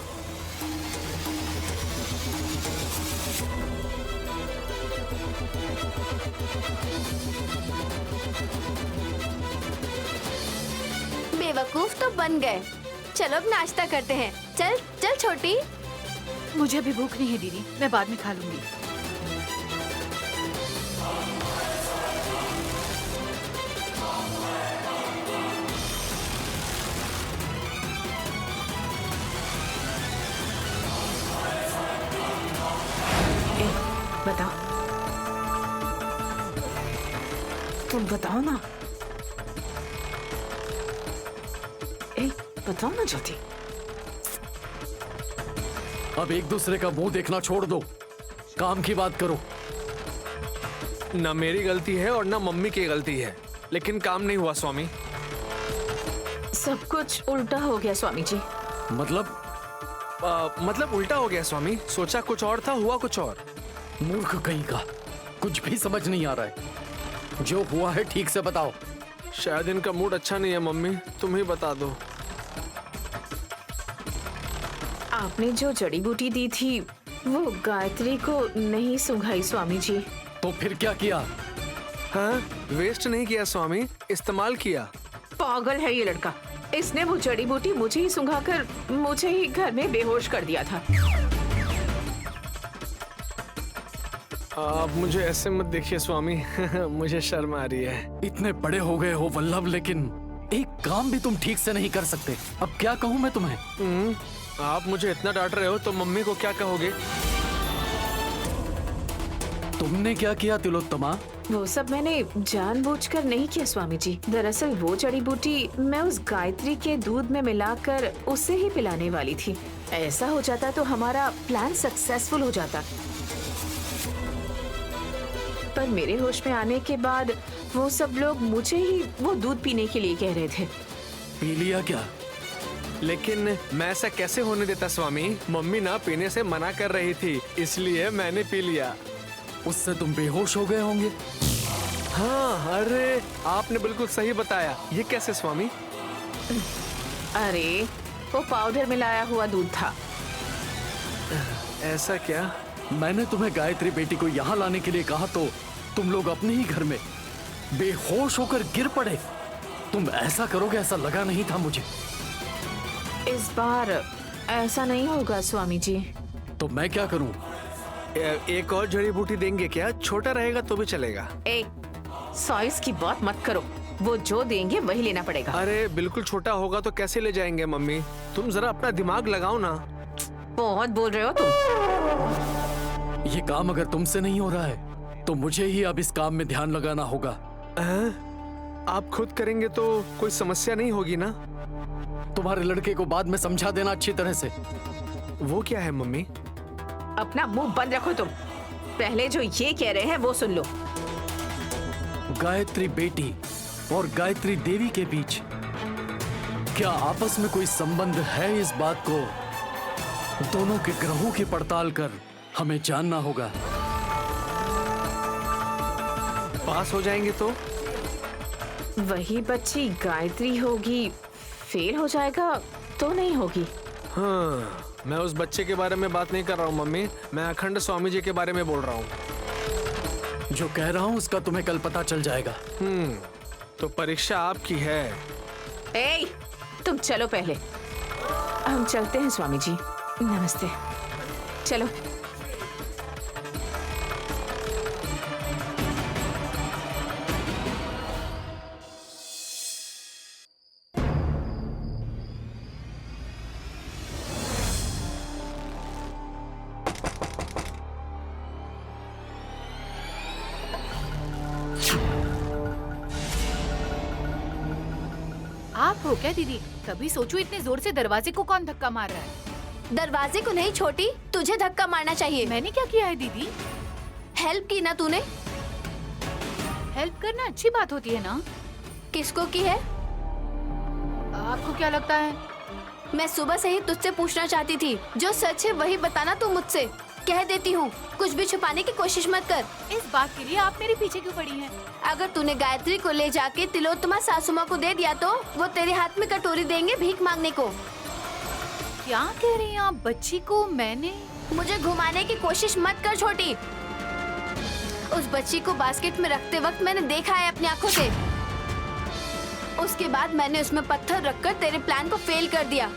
बेवकूफ तो बन गए। चलो अब नाश्ता करते हैं। चल चल छोटी। मुझे अभी भूख नहीं है दीदी, मैं बाद में खा लूंगी। बताओ, तुम बताओ ना। बताओ ना ज्योति। अब एक दूसरे का मुंह देखना छोड़ दो, काम की बात करो। ना मेरी गलती है और ना मम्मी की गलती है, लेकिन काम नहीं हुआ स्वामी। सब कुछ उल्टा हो गया स्वामी जी। मतलब उल्टा हो गया स्वामी। सोचा कुछ और था, हुआ कुछ और। मूर्ख कहीं का, कुछ भी समझ नहीं आ रहा है। जो हुआ है ठीक से बताओ। शायद इनका मूड अच्छा नहीं है मम्मी, तुम ही बता दो। आपने जो जड़ी बूटी दी थी वो गायत्री को नहीं सुंघाई स्वामी जी। तो फिर क्या किया? हाँ, वेस्ट नहीं किया स्वामी, इस्तेमाल किया। पागल है ये लड़का। इसने वो जड़ी बूटी मुझे ही सुंघाकर मुझे ही घर में बेहोश कर दिया था। आप मुझे ऐसे मत देखिए स्वामी। मुझे शर्म आ रही है। इतने बड़े हो गए हो वल्लभ, लेकिन एक काम भी तुम ठीक से नहीं कर सकते। अब क्या कहूँ मैं तुम्हें? आप मुझे इतना डांट रहे हो तो मम्मी को क्या कहोगे? तुमने क्या किया तिलोत्तमा? वो सब मैंने जानबूझकर नहीं किया स्वामी जी। दरअसल वो जड़ी बूटी मैं उस गायत्री के दूध में मिलाकर उसे ही पिलाने वाली थी। ऐसा हो जाता तो हमारा प्लान सक्सेसफुल हो जाता, पर मेरे होश में आने के बाद वो सब लोग मुझे ही वो दूध पीने के लिए कह रहे थे। पी लिया क्या? लेकिन मैं ऐसा कैसे होने देता स्वामी? मम्मी ना पीने से मना कर रही थी, इसलिए मैंने पी लिया। उससे तुम बेहोश हो गए होंगे। हाँ, अरे आपने बिल्कुल सही बताया। ये कैसे स्वामी? अरे वो पाउडर मिलाया हुआ दूध था। ऐसा क्या? मैंने तुम्हें गायत्री बेटी को यहाँ लाने के लिए कहा तो तुम लोग अपने ही घर में बेहोश होकर गिर पड़े। तुम ऐसा करोगे ऐसा लगा नहीं था मुझे। इस बार ऐसा नहीं होगा स्वामी जी। तो मैं क्या करूं? एक और जड़ी बूटी देंगे क्या? छोटा रहेगा तो भी चलेगा। सॉइस की बात मत करो, वो जो देंगे वही लेना पड़ेगा। अरे बिल्कुल छोटा होगा तो कैसे ले जाएंगे मम्मी? तुम जरा अपना दिमाग लगाओ ना। बहुत बोल रहे हो तुम। ये काम अगर तुमसे नहीं हो रहा है तो मुझे ही अब इस काम में ध्यान लगाना होगा। आप खुद करेंगे तो कोई समस्या नहीं होगी ना? तुम्हारे लड़के को बाद में समझा देना अच्छी तरह से। वो क्या है मम्मी? अपना मुंह बंद रखो तुम। पहले जो ये कह रहे हैं वो सुन लो। गायत्री बेटी और गायत्री देवी के बीच क्या आपस में कोई संबंध है? इस बात को दोनों के ग्रहों की पड़ताल कर हमें जानना होगा। पास हो जाएंगे तो? वही बच्ची गायत्री होगी, फेल हो जाएगा तो नहीं होगी। हाँ, मैं उस बच्चे के बारे में बात नहीं कर रहा हूँ मम्मी, मैं अखंड स्वामी जी के बारे में बोल रहा हूँ। जो कह रहा हूँ उसका तुम्हें कल पता चल जाएगा। तो परीक्षा आपकी है। तुम चलो पहले, हम चलते हैं स्वामी जी। नमस्ते, चलो। आप हो क्या दीदी? कभी सोचो इतने जोर से दरवाजे को कौन धक्का मार रहा है? दरवाजे को नहीं छोटी, तुझे धक्का मारना चाहिए। मैंने क्या किया है दीदी? हेल्प की ना तूने। हेल्प करना अच्छी बात होती है ना? किसको की है? आपको क्या लगता है? मैं सुबह से ही तुझसे पूछना चाहती थी, जो सच है वही बताना तू मुझसे। कह देती हूँ, कुछ भी छुपाने की कोशिश मत कर। इस बात के लिए आप मेरे पीछे क्यों पड़ी हैं? अगर तूने गायत्री को ले जाके तिलोत्तमा सासू माँ को दे दिया तो वो तेरे हाथ में कटोरी देंगे भीख मांगने को। क्या कह रही हैं आप? बच्ची को मैंने? मुझे घुमाने की कोशिश मत कर छोटी। उस बच्ची को बास्केट में रखते वक्त मैंने देखा है अपनी आंखों से। उसके बाद मैंने उसमें पत्थर रखकर तेरे प्लान को फेल कर दिया।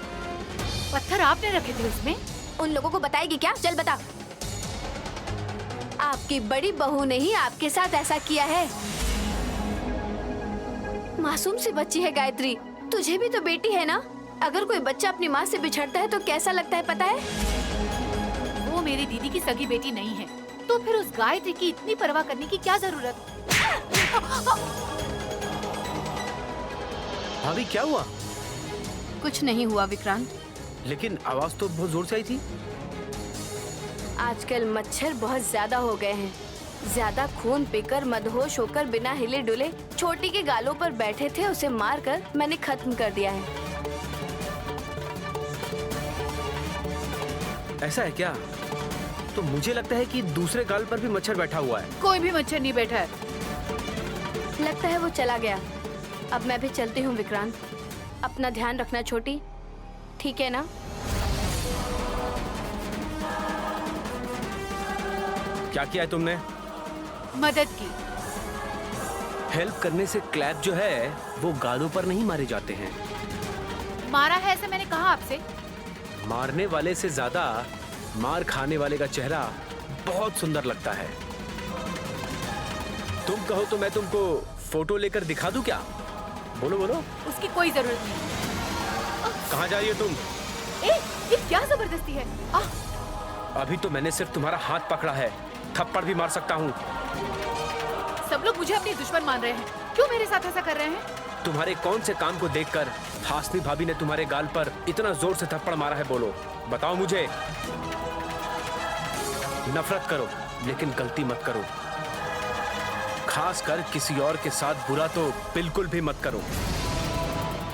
पत्थर आपने रखे थे उसमें? उन लोगों को बताएगी क्या? चल बता। आपकी बड़ी बहू ने ही आपके साथ ऐसा किया है। मासूम सी बच्ची है गायत्री, तुझे भी तो बेटी है ना? अगर कोई बच्चा अपनी माँ से बिछड़ता है तो कैसा लगता है पता है? वो मेरी दीदी की सगी बेटी नहीं है, तो फिर उस गायत्री की इतनी परवाह करने की क्या जरूरत? भाभी क्या हुआ? कुछ नहीं हुआ विक्रांत। लेकिन आवाज तो बहुत जोर से आई थी। आजकल मच्छर बहुत ज्यादा हो गए हैं। ज्यादा खून पीकर मदहोश होकर बिना हिले डुले छोटी के गालों पर बैठे थे, उसे मारकर मैंने खत्म कर दिया है। ऐसा है क्या? तो मुझे लगता है कि दूसरे गाल पर भी मच्छर बैठा हुआ है। कोई भी मच्छर नहीं बैठा है। लगता है वो चला गया। अब मैं भी चलती हूँ विक्रांत। अपना ध्यान रखना छोटी, ठीक है ना? क्या किया है तुमने? मदद की। हेल्प करने से क्लैप जो है वो गालों पर नहीं मारे जाते हैं। मारा है ऐसे मैंने कहा आपसे। मारने वाले से ज्यादा मार खाने वाले का चेहरा बहुत सुंदर लगता है। तुम कहो तो मैं तुमको फोटो लेकर दिखा दूं क्या? बोलो बोलो। उसकी कोई जरूरत नहीं। कहाँ जा रही हो तुम? ये क्या जबरदस्ती है? अभी तो मैंने सिर्फ तुम्हारा हाथ पकड़ा है, थप्पड़ भी मार सकता हूँ। सब लोग मुझे अपनी दुश्मन मान रहे हैं, क्यों मेरे साथ ऐसा कर रहे हैं? तुम्हारे कौन से काम को देखकर हाशनी भाभी ने तुम्हारे गाल पर इतना जोर से थप्पड़ मारा है? बोलो, बताओ मुझे। नफरत करो लेकिन गलती मत करो, खासकर किसी और के साथ बुरा तो बिल्कुल भी मत करो।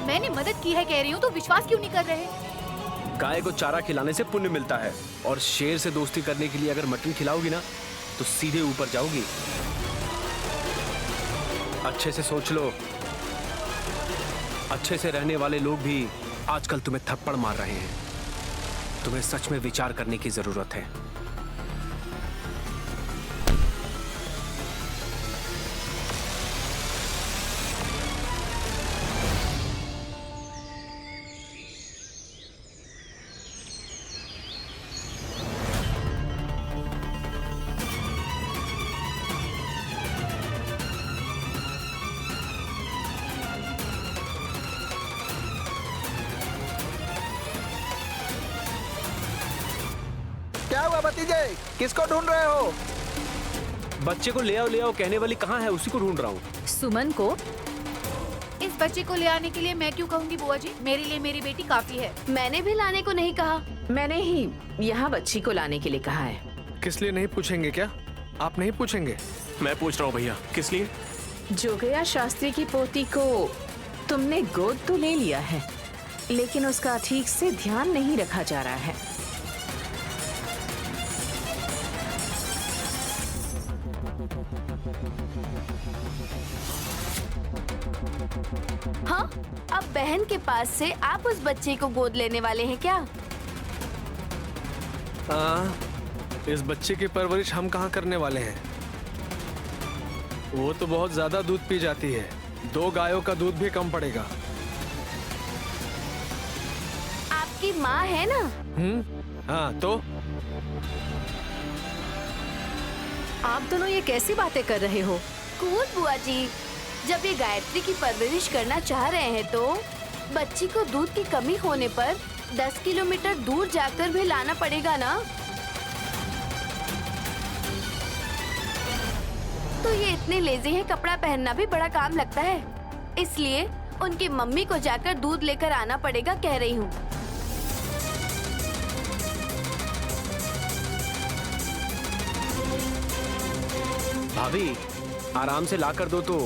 मैंने मदद की है कह रही हूँ तो विश्वास क्यों नहीं कर रहे? गाय को चारा खिलाने से पुण्य मिलता है, और शेर से दोस्ती करने के लिए अगर मटन खिलाओगी ना तो सीधे ऊपर जाओगी। अच्छे से सोच लो, अच्छे से रहने वाले लोग भी आजकल तुम्हें थप्पड़ मार रहे हैं। तुम्हें सच में विचार करने की जरूरत है। क्या हुआ भतीजे, किसको ढूंढ रहे हो? बच्चे को ले आओ कहने वाली कहाँ है? उसी को ढूंढ रहा हूँ। सुमन को? इस बच्चे को ले आने के लिए मैं क्यों कहूँगी बुआ जी? मेरे लिए मेरी बेटी काफी है। मैंने भी लाने को नहीं कहा। मैंने ही यहाँ बच्ची को लाने के लिए कहा है। किस लिए नहीं पूछेंगे क्या? आप नहीं पूछेंगे? मैं पूछ रहा हूँ भैया, किस लिए? जोगया शास्त्री की पोती को तुमने गोद तो ले लिया है, लेकिन उसका ठीक से ध्यान नहीं रखा जा रहा है। हाँ, अब बहन के पास से आप उस बच्चे को गोद लेने वाले हैं क्या? इस बच्चे की परवरिश हम कहाँ करने वाले हैं? वो तो बहुत ज्यादा दूध पी जाती है, 2 गायों का दूध भी कम पड़ेगा। आपकी माँ है ना? हाँ तो? आप दोनों ये कैसी बातें कर रहे हो? कूल बुआ जी, जब ये गायत्री की परवरिश करना चाह रहे हैं तो बच्ची को दूध की कमी होने पर 10 किलोमीटर दूर जाकर भी लाना पड़ेगा ना? तो ये इतने लेजी हैं, कपड़ा पहनना भी बड़ा काम लगता है, इसलिए उनकी मम्मी को जाकर दूध लेकर आना पड़ेगा कह रही हूँ। भाभी, आराम से ला कर दो तो।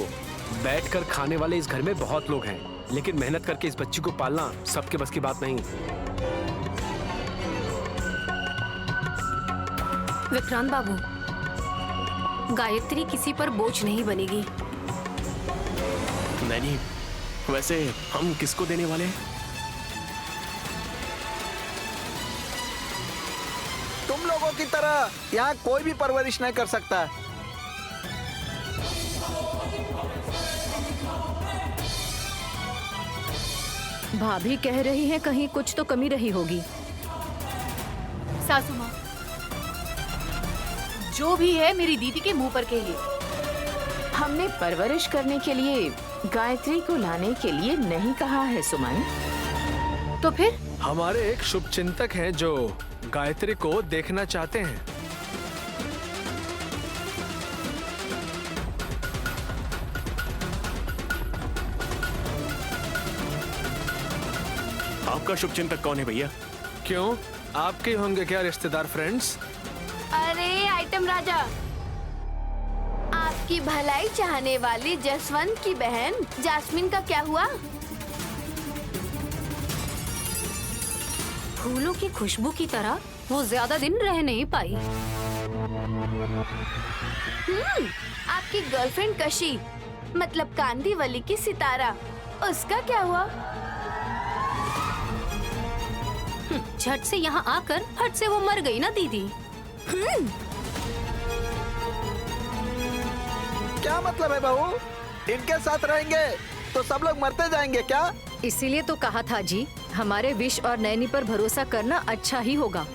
बैठकर खाने वाले इस घर में बहुत लोग हैं, लेकिन मेहनत करके इस बच्ची को पालना सबके बस की बात नहीं। विक्रांत बाबू, गायत्री किसी पर बोझ नहीं बनेगी। नहीं, वैसे हम किसको देने वाले हैं? तुम लोगों की तरह यहाँ कोई भी परवरिश नहीं कर सकता। भाभी कह रही है कहीं कुछ तो कमी रही होगी। सासू माँ, जो भी है मेरी दीदी के मुंह पर कहिए। हमने परवरिश करने के लिए गायत्री को लाने के लिए नहीं कहा है सुमन। तो फिर? हमारे एक शुभ चिंतक हैं जो गायत्री को देखना चाहते हैं। आपका शुभचिंतक कौन है भैया? क्यों, आपके होंगे क्या रिश्तेदार फ्रेंड्स? अरे आइटम राजा, आपकी भलाई चाहने वाली जसवंत की बहन जास्मिन का क्या हुआ? फूलों की खुशबू की तरह वो ज्यादा दिन रह नहीं पाई। आपकी गर्लफ्रेंड कशी, मतलब कांदीवली की सितारा, उसका क्या हुआ? झट से यहाँ आकर फट से वो मर गई ना दीदी। क्या मतलब है बहू? इनके साथ रहेंगे तो सब लोग मरते जाएंगे क्या? इसीलिए तो कहा था जी, हमारे विश और नैनी पर भरोसा करना अच्छा ही होगा।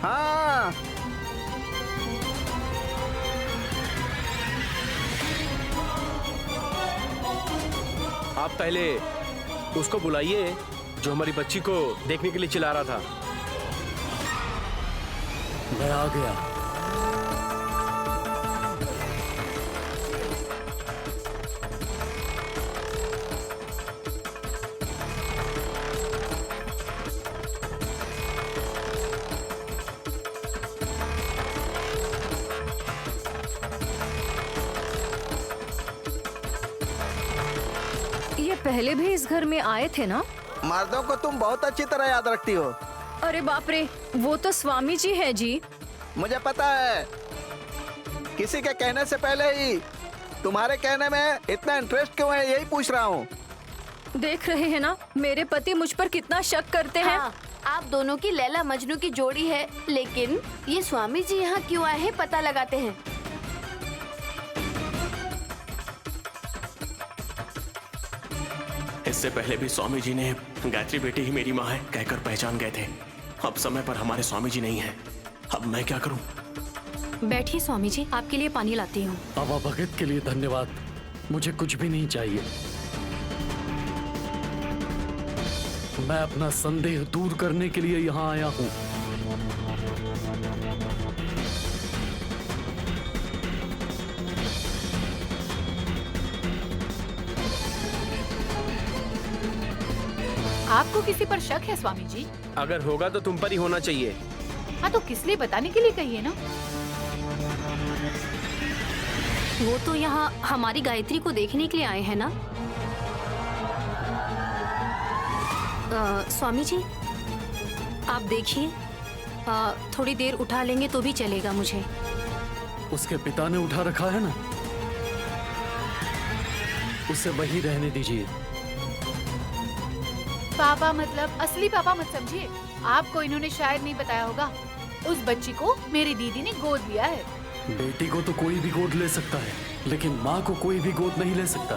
हाँ। आप पहले उसको बुलाइए जो हमारी बच्ची को देखने के लिए चिल्ला रहा था। मैं आ गया। ये पहले भी इस घर में आए थे ना? मर्दों को तुम बहुत अच्छी तरह याद रखती हो। अरे बाप रे, वो तो स्वामी जी है जी। मुझे पता है, किसी के कहने से पहले ही तुम्हारे कहने में इतना इंटरेस्ट क्यों है, यही पूछ रहा हूँ। देख रहे हैं ना मेरे पति मुझ पर कितना शक करते हैं। हाँ, आप दोनों की लैला मजनू की जोड़ी है, लेकिन ये स्वामी जी यहाँ क्यों आए हैं पता लगाते हैं। इससे पहले भी स्वामी जी ने गायत्री बेटी ही मेरी माँ है कहकर पहचान गए थे। अब समय पर हमारे स्वामी जी नहीं है, अब मैं क्या करूं? बैठिए स्वामी जी, आपके लिए पानी लाती हूँ। बाबा भगत के लिए धन्यवाद, मुझे कुछ भी नहीं चाहिए। मैं अपना संदेह दूर करने के लिए यहाँ आया हूँ। आपको किसी पर शक है स्वामी जी? अगर होगा तो तुम पर ही होना चाहिए। हाँ तो किस लिए बताने के लिए कहिए ना। वो तो यहाँ हमारी गायत्री को देखने के लिए आए हैं ना। स्वामी जी आप देखिए, थोड़ी देर उठा लेंगे तो भी चलेगा मुझे। उसके पिता ने उठा रखा है ना, उसे वही रहने दीजिए। पापा मतलब असली पापा मत समझिए। आपको इन्होंने शायद नहीं बताया होगा, उस बच्ची को मेरी दीदी ने गोद लिया है। बेटी को तो कोई भी गोद ले सकता है, लेकिन माँ को कोई भी गोद नहीं ले सकता।